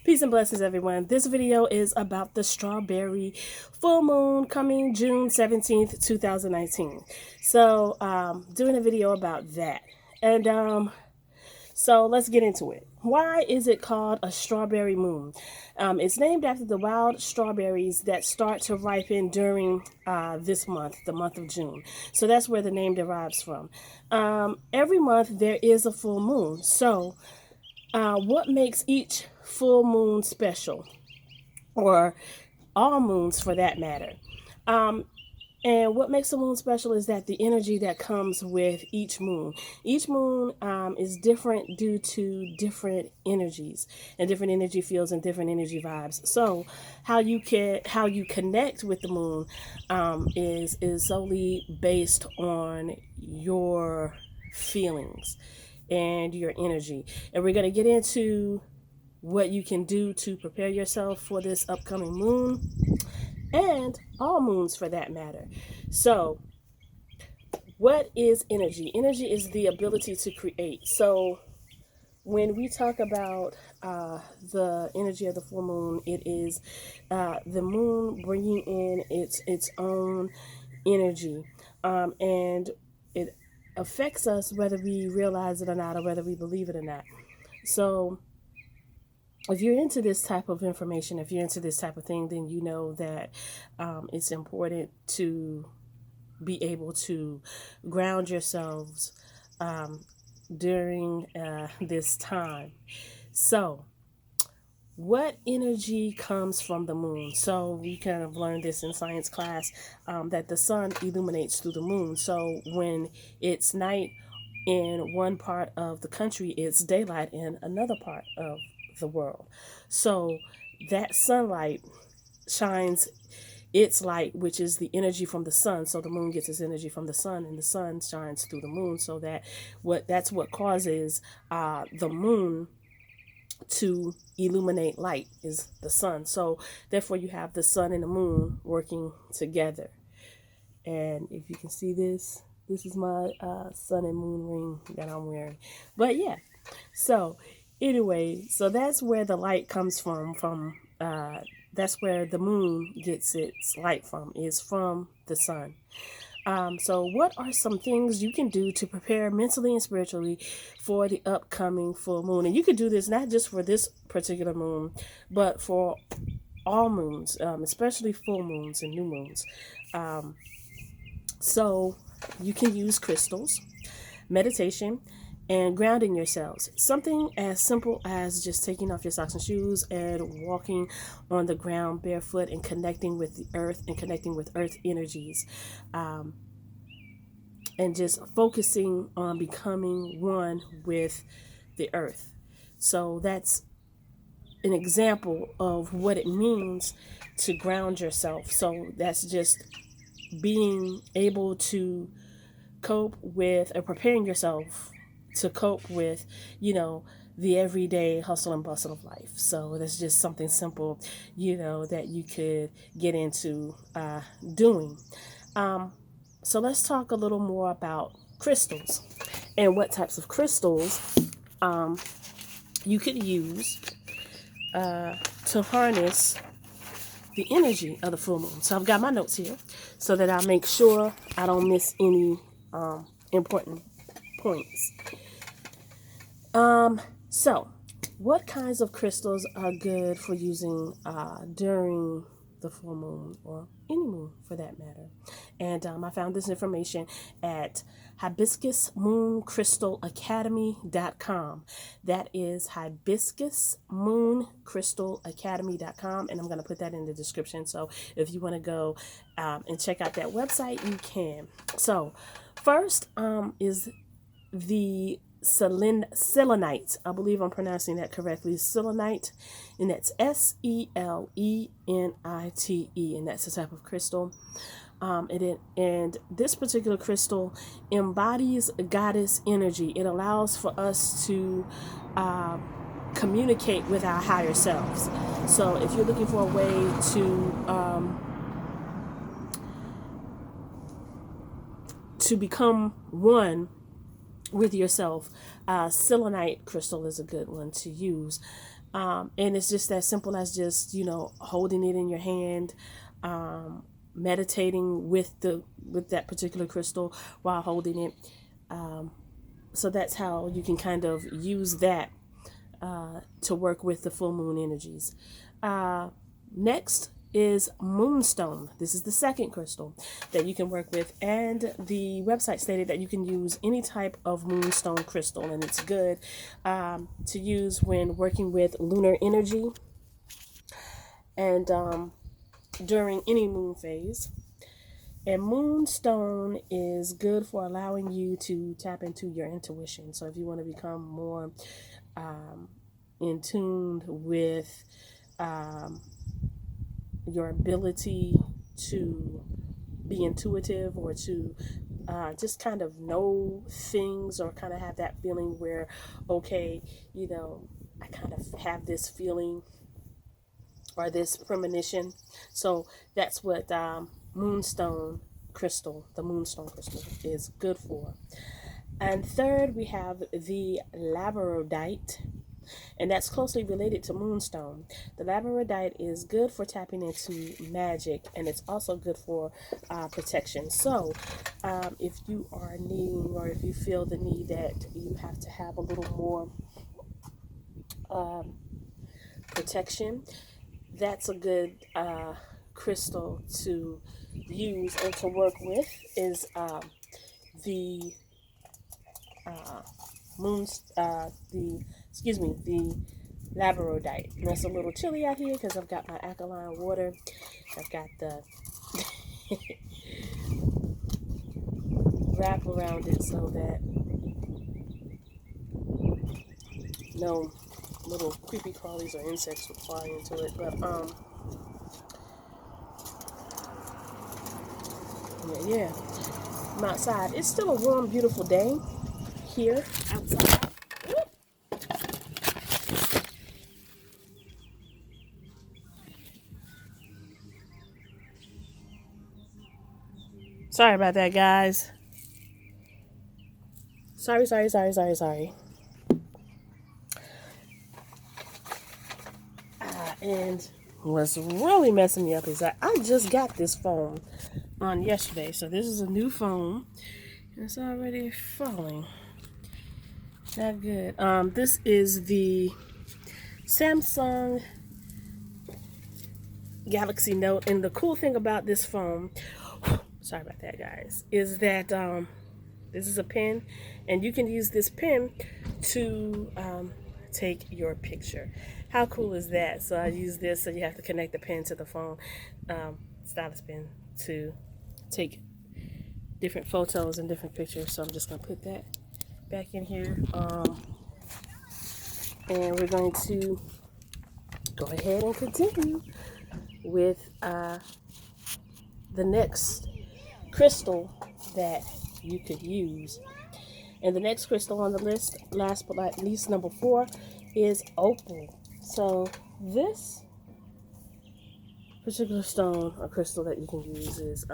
Peace and blessings, everyone. This video is about the strawberry full moon coming June 17th, 2019. So, doing a video about that. And so let's get into it. Why is it called a strawberry moon? It's named after the wild strawberries that start to ripen during this month, the month of June. So that's where the name derives from. Every month there is a full moon. So what makes each full moon special, or all moons for that matter? And what makes a moon special is that the energy that comes with each moon. Each moon is different due to different energies and different energy fields and different energy vibes. So how you connect with the moon is solely based on your feelings and your energy. And we're going to get into what you can do to prepare yourself for this upcoming moon and all moons for that matter. So, what is energy? Energy is the ability to create. So, when we talk about the energy of the full moon, it is the moon bringing in its own energy, and it affects us whether we realize it or not, or whether we believe it or not. So if you're into this type of information, if you're into this type of thing, then you know that it's important to be able to ground yourselves during this time. So what energy comes from the moon? So we kind of learned this in science class, that the sun illuminates through the moon. So when it's night in one part of the country, it's daylight in another part of the world. So that sunlight shines its light, which is the energy from the sun. So the moon gets its energy from the sun, and the sun shines through the moon. So that's what causes the moon to illuminate light, is the sun. So therefore you have the sun and the moon working together. And if you can see this is my sun and moon ring that I'm wearing. But yeah, so anyway, so that's where the light comes from that's where the moon gets its light from, is from the sun. So what are some things you can do to prepare mentally and spiritually for the upcoming full moon? And you could do this not just for this particular moon, but for all moons, especially full moons and new moons. So you can use crystals, meditation, and grounding yourselves. Something as simple as just taking off your socks and shoes and walking on the ground barefoot and connecting with the earth and connecting with earth energies. And just focusing on becoming one with the earth. So that's an example of what it means to ground yourself. So that's just being able to cope with, or preparing yourself to cope with, the everyday hustle and bustle of life. So that's just something simple, that you could get into doing. So let's talk a little more about crystals and what types of crystals you could use to harness the energy of the full moon. So I've got my notes here so that I make sure I don't miss any important points. So what kinds of crystals are good for using during the full moon, or any moon for that matter? And I found this information at hibiscusmooncrystalacademy.com. That is hibiscusmooncrystalacademy.com, and I'm going to put that in the description. So if you want to go and check out that website, you can. So first is the selenite. I believe I'm pronouncing that correctly. Selenite, and that's Selenite, and that's the type of crystal. And this particular crystal embodies goddess energy. It allows for us to communicate with our higher selves. So if you're looking for a way to become one with yourself, selenite crystal is a good one to use. And it's just as simple as just, holding it in your hand, meditating with that particular crystal while holding it. So that's how you can kind of use that to work with the full moon energies. Next is Moonstone. This is the second crystal that you can work with, and the website stated that you can use any type of moonstone crystal, and it's good to use when working with lunar energy and during any moon phase. And Moonstone is good for allowing you to tap into your intuition. So if you want to become more in tune with your ability to be intuitive, or to just kind of know things, or kind of have that feeling where, okay, I kind of have this feeling or this premonition. So that's what the Moonstone crystal is good for. And third, we have the Labradorite, and that's closely related to Moonstone. The Labradorite is good for tapping into magic, and it's also good for protection. So if you are needing, or if you feel the need that you have to have a little more protection, that's a good crystal to use and to work with, is the the Labradorite. And it's a little chilly out here because I've got my alkaline water. I've got the wrap around it so that no little creepy crawlies or insects would fly into it. But yeah, I'm outside. It's still a warm, beautiful day here outside. Sorry about that, guys. Sorry. And what's really messing me up is that I just got this phone on yesterday. So this is a new phone. It's already falling. Not good. This is the Samsung Galaxy Note. And the cool thing about this phone, sorry about that, guys, is that this is a pen, and you can use this pen to take your picture. How cool is that? So I use this, so you have to connect the pen to the phone, stylus pen, to take different photos and different pictures. So I'm just going to put that back in here. And we're going to go ahead and continue with the next crystal that you could use. And the next crystal on the list, last but not least, number 4, is opal. So this particular stone or crystal that you can use is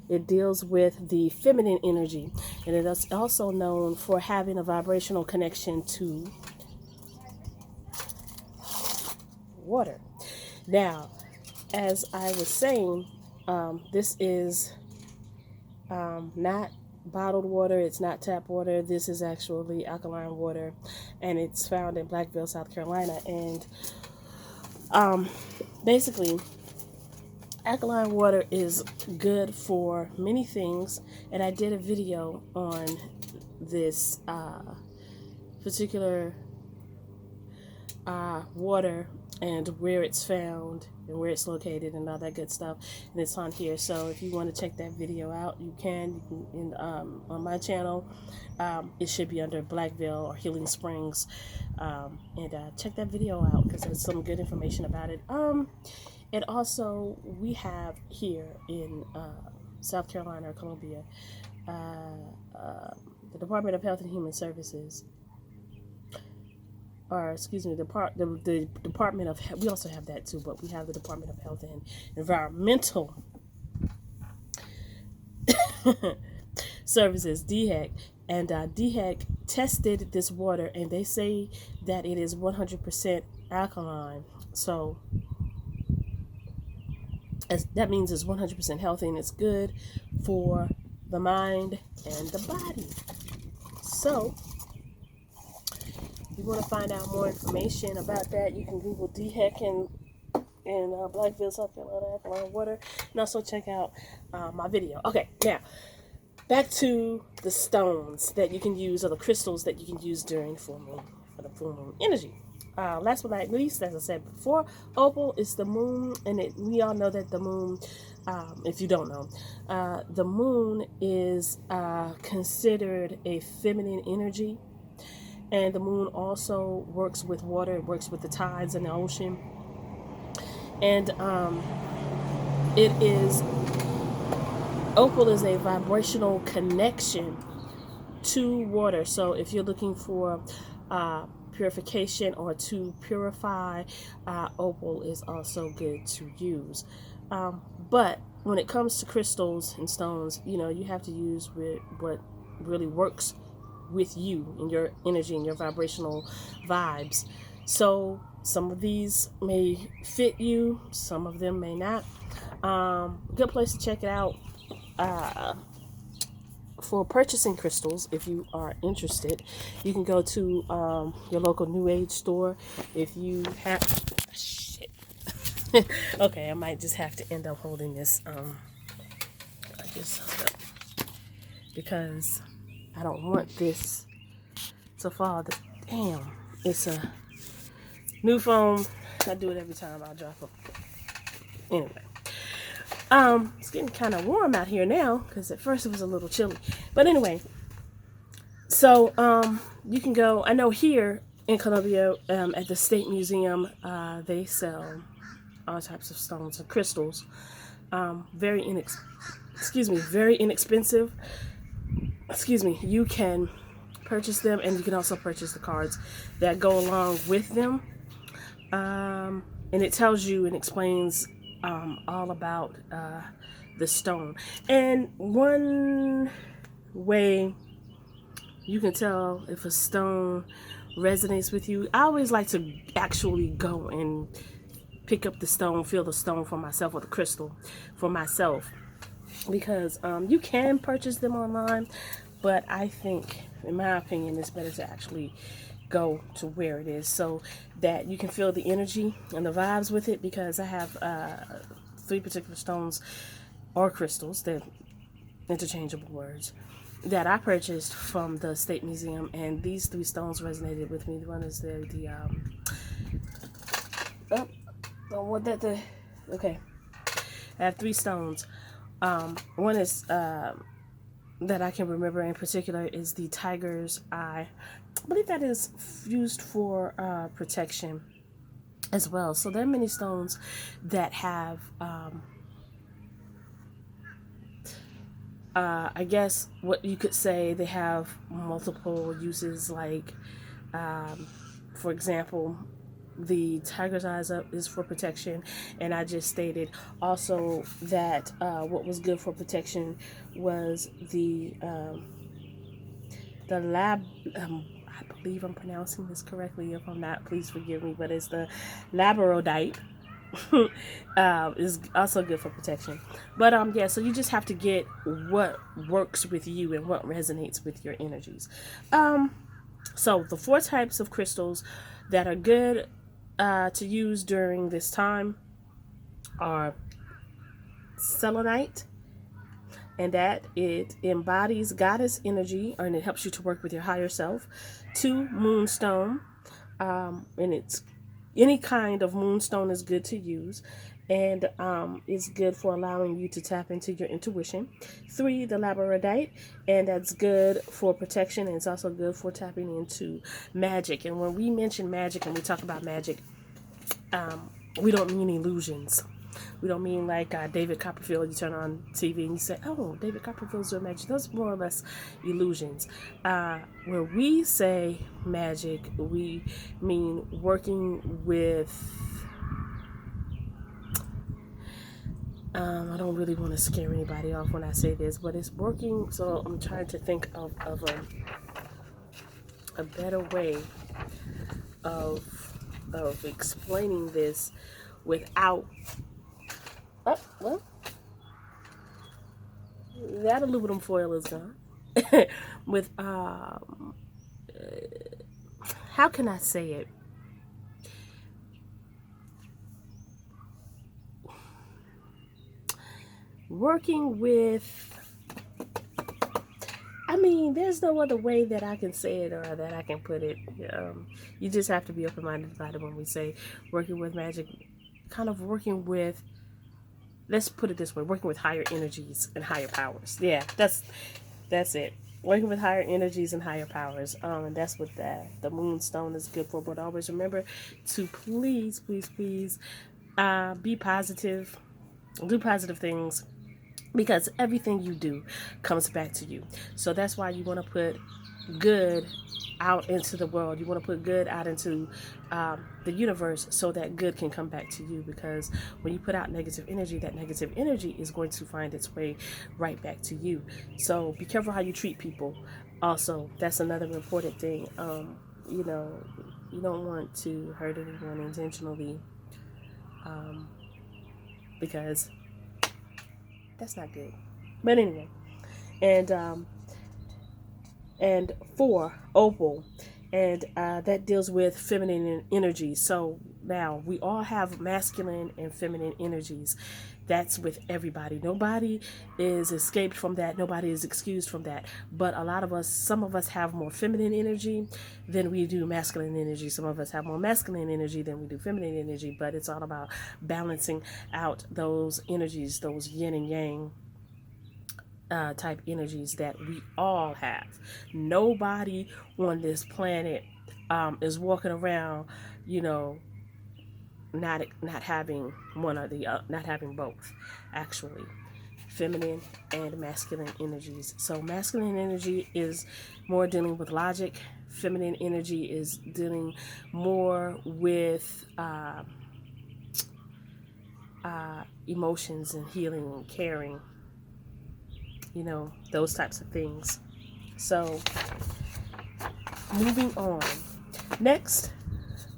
it deals with the feminine energy, and it is also known for having a vibrational connection to water. Now, as I was saying, this is not bottled water, it's not tap water. This is actually alkaline water, and it's found in Blackville, South Carolina. And basically, alkaline water is good for many things, and I did a video on this particular water and where it's found and where it's located and all that good stuff, and it's on here. So if you want to check that video out, you can on my channel. It should be under Blackville or Healing Springs, and check that video out because there's some good information about it. And also we have here in South Carolina or Columbia, the Department of Health and Human Services, or excuse me, the Department of, we also have that too, but we have the Department of Health and Environmental Services, DHEC, And DHEC tested this water, and they say that it is 100% alkaline. So that means it's 100% healthy, and it's good for the mind and the body. So if you want to find out more information about that, you can Google DHEC in Blackville, South Carolina, alkaline water, and also check out my video. Okay, now back to the stones that you can use, or the crystals that you can use during full moon, for the full moon energy. Last but not least, as I said before, opal is the moon, and we all know that the moon, if you don't know, the moon is considered a feminine energy, and the moon also works with water. It works with the tides in the ocean, and opal is a vibrational connection to water. So if you're looking for purification or to purify, opal is also good to use. But when it comes to crystals and stones, you have to use what really works with you and your energy and your vibrational vibes. So some of these may fit you, some of them may not. Good place to check it out for purchasing crystals. If you are interested, you can go to your local New Age store. If you have shit okay, I might just have to end up holding this because I don't want this to fall. Damn, it's a new phone. I do it every time I drop them. Anyway, it's getting kind of warm out here now, because at first it was a little chilly. But anyway, so you can go. I know here in Columbia, at the State Museum, they sell all types of stones and crystals. Very inexpensive. You can purchase them, and you can also purchase the cards that go along with them. And it tells you and explains all about the stone. And one way you can tell if a stone resonates with you, I always like to actually go and pick up the stone, feel the stone for myself, or the crystal for myself, because you can purchase them online, but I think, in my opinion, it's better to actually go to where it is, so that you can feel the energy and the vibes with it. Because I have 3 particular stones or crystals, they're interchangeable words, that I purchased from the State Museum, and these 3 stones resonated with me. One is okay, I have 3 stones. One is that I can remember in particular is the tiger's eye. I believe that is used for protection as well. So there are many stones that have I guess what you could say, they have multiple uses, like for example, the tiger's eyes up is for protection, and I just stated also that what was good for protection was the I believe I'm pronouncing this correctly. If I'm not, please forgive me, but it's the labradorite. Is also good for protection. But yeah, so you just have to get what works with you and what resonates with your energies. So the 4 types of crystals that are good to use during this time are selenite, and that it embodies goddess energy, and it helps you to work with your higher self. 2, moonstone, and it's any kind of moonstone is good to use, and it's good for allowing you to tap into your intuition. 3, the labradorite, and that's good for protection, and it's also good for tapping into magic. And when we mention magic and we talk about magic, we don't mean illusions. We don't mean like David Copperfield. You turn on TV and you say, "Oh, David Copperfield's doing magic." Those are more or less illusions. When we say magic, we mean working with I don't really want to scare anybody off when I say this, but it's working. So I'm trying to think of a better way of explaining this without. Oh, well, that aluminum foil is gone. With how can I say it? Working with, I mean, there's no other way that I can say it or that I can put it. You just have to be open-minded about it when we say working with magic, kind of working with, let's put it this way, working with higher energies and higher powers. Yeah, that's it. Working with higher energies and higher powers. And that's what the moonstone is good for. But always remember to please be positive, do positive things, because everything you do comes back to you. So that's why you want to put good out into the world. You want to put good out into the universe so that good can come back to you, because when you put out negative energy, that negative energy is going to find its way right back to you. So be careful how you treat people. Also, that's another important thing. You know, you don't want to hurt anyone intentionally, because that's not good. But anyway, and and 4, opal, and that deals with feminine energy. So now we all have masculine and feminine energies. That's with everybody. Nobody is escaped from that. Nobody is excused from that. But a lot of us, some of us have more feminine energy than we do masculine energy. Some of us have more masculine energy than we do feminine energy. But it's all about balancing out those energies, those yin and yang type energies that we all have. Nobody on this planet is walking around, you know, not having one or the not having both, actually, feminine and masculine energies. So masculine energy is more dealing with logic. Feminine energy is dealing more with emotions and healing and caring, you know, those types of things. So moving on. Next,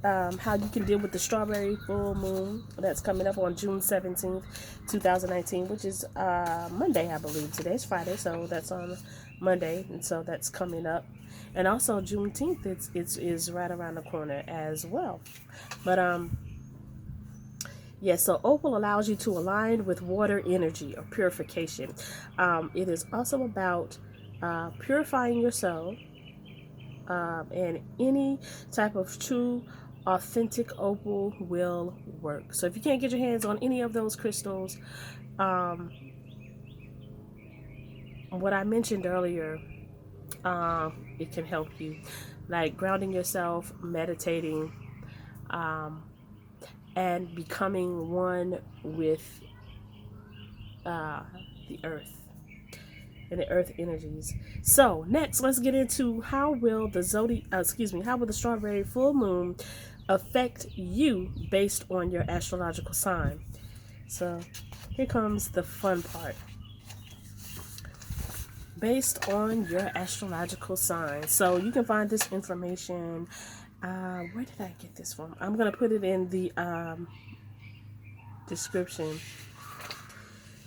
how you can deal with the strawberry full moon that's coming up on June 17th, 2019, which is Monday, I believe. Today's Friday, so that's on Monday, and so that's coming up. And also Juneteenth, it's right around the corner as well. But yeah, so opal allows you to align with water energy or purification. It is also about purifying your soul, and any type of true authentic opal will work. So if you can't get your hands on any of those crystals, what I mentioned earlier, it can help you, like grounding yourself, meditating, and becoming one with the earth and the earth energies. So next, let's get into how will the how will the strawberry full moon affect you based on your astrological sign. So here comes the fun part. Based on your astrological sign. So you can find this information. Where did I get this from? I'm going to put it in the description.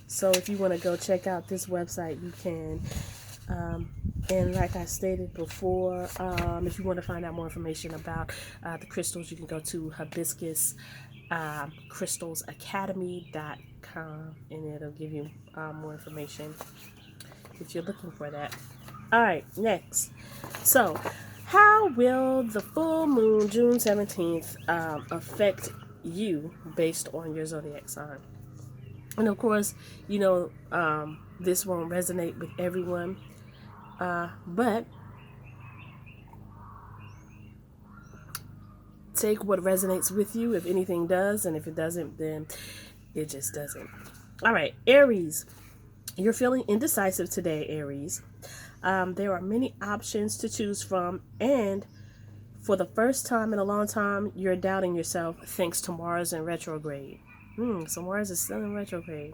So if you want to go check out this website, you can. And like I stated before, if you want to find out more information about the crystals, you can go to hibiscus crystalsacademy.com, and it'll give you more information if you're looking for that. All right, next. So how will the full moon, June 17th, affect you based on your zodiac sign? And of course, you know, this won't resonate with everyone, but take what resonates with you, if anything does, and if it doesn't, then it just doesn't. All right, Aries. You're feeling indecisive today, Aries. There are many options to choose from, and for the first time in a long time, you're doubting yourself thanks to Mars in retrograde. So Mars is still in retrograde.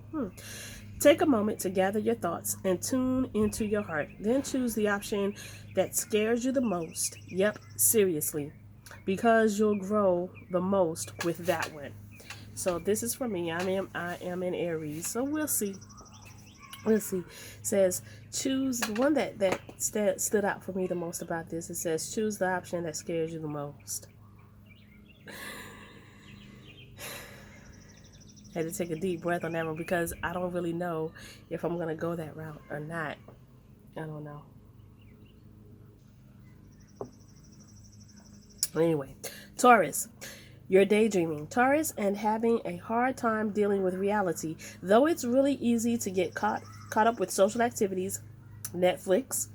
Take a moment to gather your thoughts and tune into your heart. Then choose the option that scares you the most. Yep, seriously. Because you'll grow the most with that one. So this is for me. I am in Aries. So we'll see. We'll see. It says choose the one that stood out for me the most about this. It says choose the option that scares you the most. I had to take a deep breath on that one because I don't really know if I'm going to go that route or not. I don't know. Anyway, Taurus, you're daydreaming. Taurus, and having a hard time dealing with reality. Though it's really easy to get caught up with social activities, Netflix,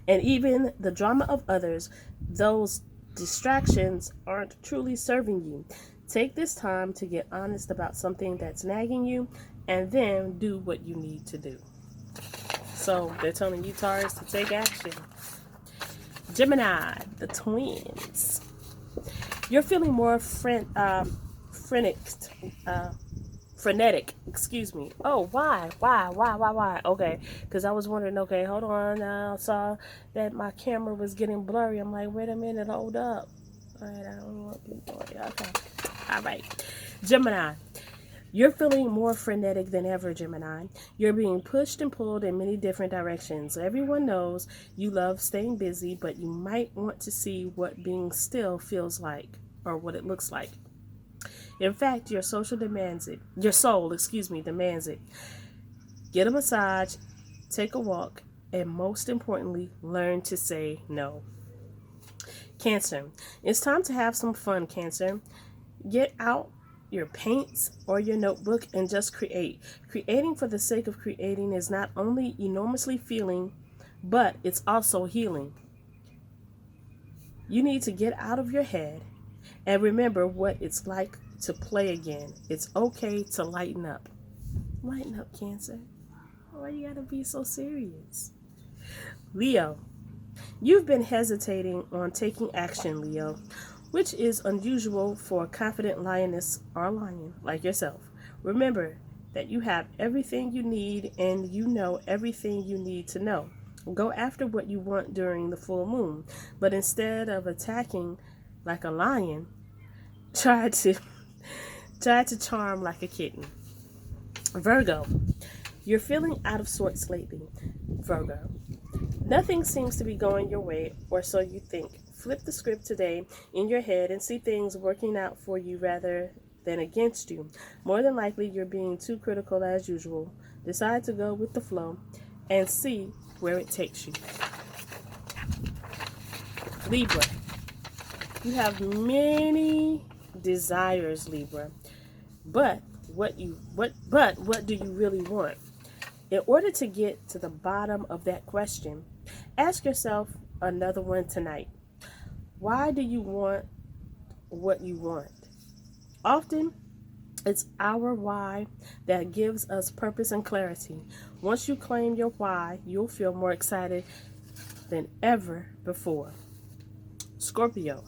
and even the drama of others, those distractions aren't truly serving you. Take this time to get honest about something that's nagging you and then do what you need to do. So they're telling you, Taurus, to take action. Gemini, the twins. You're feeling more frenetic. Excuse me. Oh, why? Okay, because I was wondering. Okay, hold on. I saw that my camera was getting blurry. I'm like, wait a minute, hold up. All right, I don't want people. Okay. All right. Gemini, you're feeling more frenetic than ever, Gemini. You're being pushed and pulled in many different directions. Everyone knows you love staying busy, but you might want to see what being still feels like or what it looks like. In fact, your soul demands it. Get a massage, take a walk, and most importantly, learn to say no. Cancer, it's time to have some fun, Cancer. Get out your paints or your notebook and just create. Creating for the sake of creating is not only enormously feeling, but it's also healing. You need to get out of your head and remember what it's like to play again. It's okay to lighten up. Lighten up, Cancer. Why you gotta be so serious? Leo, you've been hesitating on taking action, Leo, which is unusual for a confident lioness or lion like yourself. Remember that you have everything you need and you know everything you need to know. Go after what you want during the full moon, but instead of attacking like a lion, try to charm like a kitten. Virgo, you're feeling out of sorts lately. Virgo, nothing seems to be going your way, or so you think. Flip the script today in your head and see things working out for you rather than against you. More than likely, you're being too critical as usual. Decide to go with the flow and see where it takes you. Libra, you have many desires, Libra, but what do you really want? In order to get to the bottom of that question, ask yourself another one tonight. Why do you want what you want? Often, it's our why that gives us purpose and clarity. Once you claim your why, you'll feel more excited than ever before. Scorpio,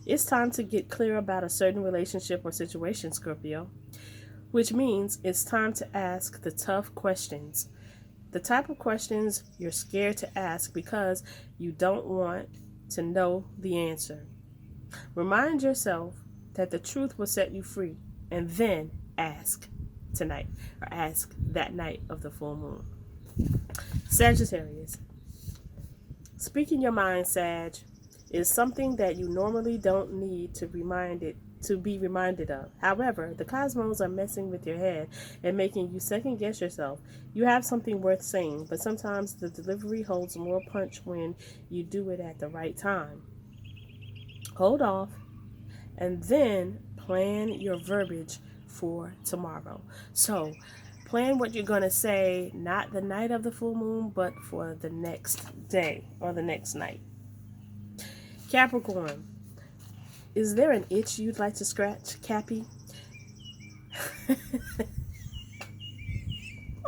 it's time to get clear about a certain relationship or situation, Scorpio, which means it's time to ask the tough questions. The type of questions you're scared to ask because you don't want to know the answer. Remind yourself that the truth will set you free, and then ask tonight or ask that night of the full moon. Sagittarius, speaking your mind, Sag, is something that you normally don't need to be reminded of. However, the cosmos are messing with your head and making you second guess yourself. You have something worth saying, but sometimes the delivery holds more punch when you do it at the right time. Hold off and then plan your verbiage for tomorrow. So plan what you're going to say, not the night of the full moon, but for the next day or the next night. Capricorn, is there an itch you'd like to scratch, Cappy? I'm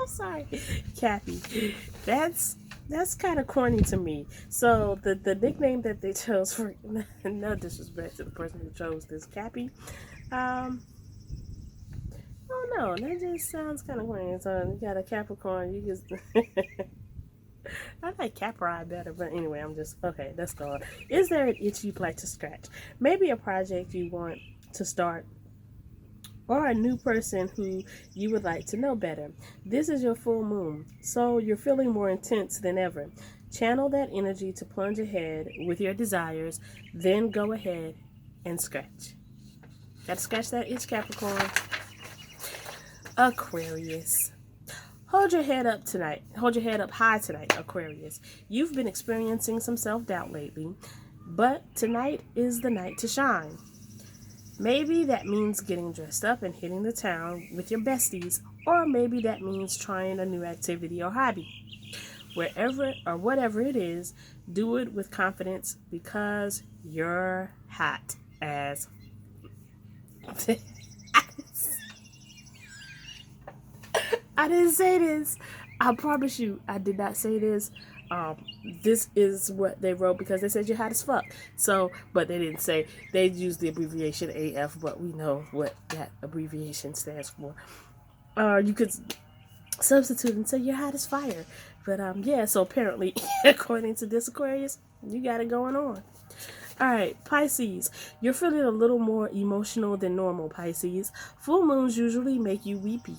sorry, Cappy. That's kind of corny to me. So the nickname that they chose, for no disrespect to the person who chose this, Cappy, Oh no, that just sounds kind of funny. So you got a Capricorn, you just I like Capri better, but anyway, I'm just okay. Let's go on. Is there an itch you'd like to scratch? Maybe a project you want to start, or a new person who you would like to know better. This is your full moon, so you're feeling more intense than ever. Channel that energy to plunge ahead with your desires, then go ahead and scratch. Got to scratch that itch, Capricorn. Aquarius. Hold your head up tonight. Hold your head up high tonight, Aquarius. You've been experiencing some self-doubt lately, but tonight is the night to shine. Maybe that means getting dressed up and hitting the town with your besties, or maybe that means trying a new activity or hobby. Wherever or whatever it is, do it with confidence because you're hot as. I didn't say this. I promise you, I did not say this. This is what they wrote because they said you're hot as fuck. So, but they didn't say, they used the abbreviation AF, but we know what that abbreviation stands for. You could substitute and say you're hot as fire. But yeah, so apparently, according to this Aquarius, you got it going on. All right, Pisces. You're feeling a little more emotional than normal, Pisces. Full moons usually make you weepy.